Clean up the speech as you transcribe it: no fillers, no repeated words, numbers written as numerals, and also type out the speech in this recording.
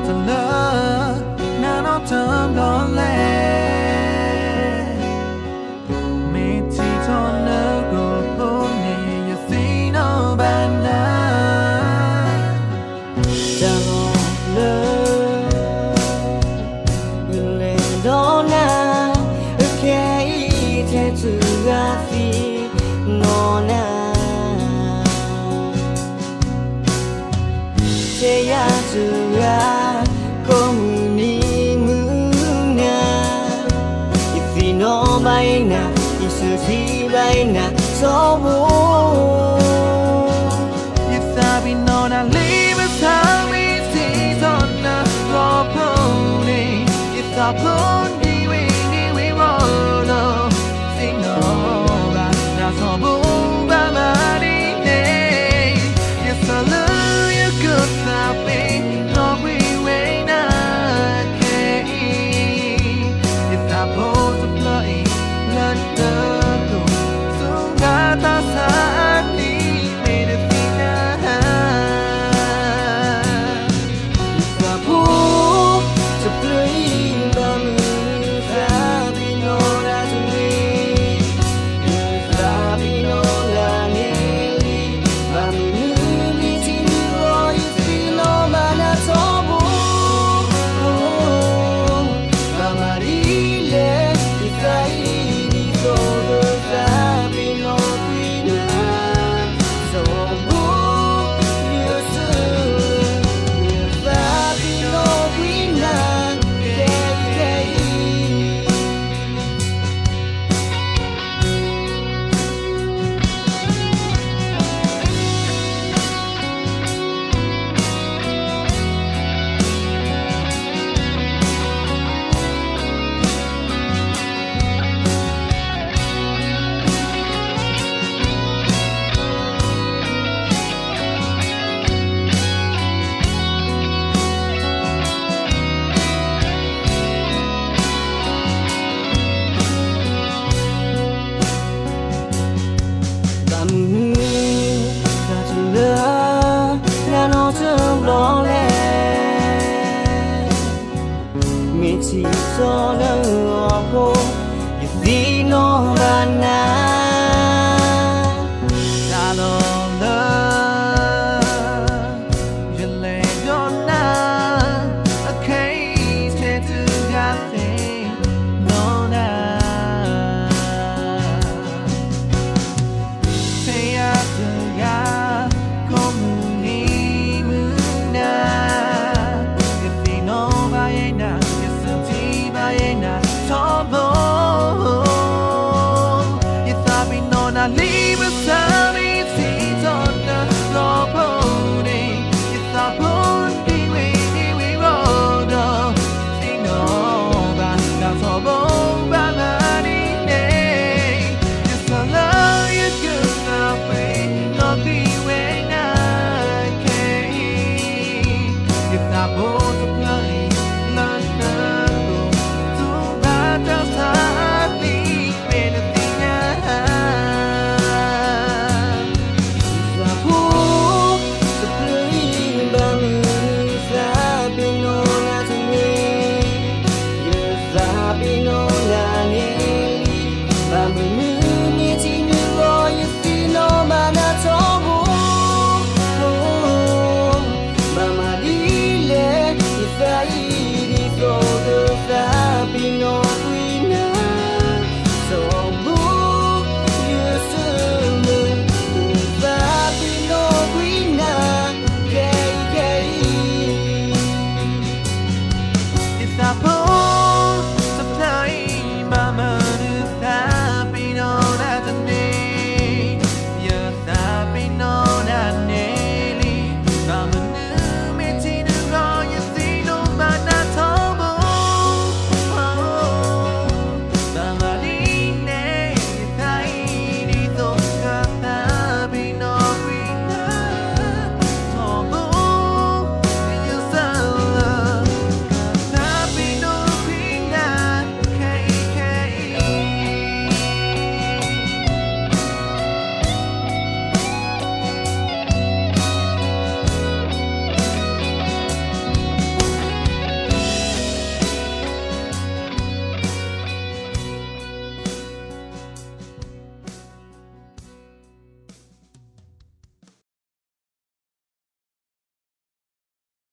to love, now no time don't let me teach on the go pony, you see no bad night. Don't love, you let don't know, okay, to feel no now. Say yes to come me moon. If you know by now, you should see by now. So you thought we know that leave us how we see on the pony. You thought pony we roll up, sing no back, that's all boom by my day. Yes, I love you good something, no we wait not care. If I pose a play, let the go. So got the side, made it feel nice. if I pull to play the music, you know that to me. If I be no lanely, but me need to know you feel no man at all. Marile, if I need to go, that be no winner. So you soon, if I be no winner, so no you feel no banana. Shalom love, you lay your night, a case to nothing, no night. Say after ya, come me muna, if you know by now, yes, by now, tombo. You thought we know not leave us time, it's on the pony. You thought pony we rolled up, you know that that's all by my name. Yes, I love you good nothing, not the way I can. You thought both of mine, not Mama,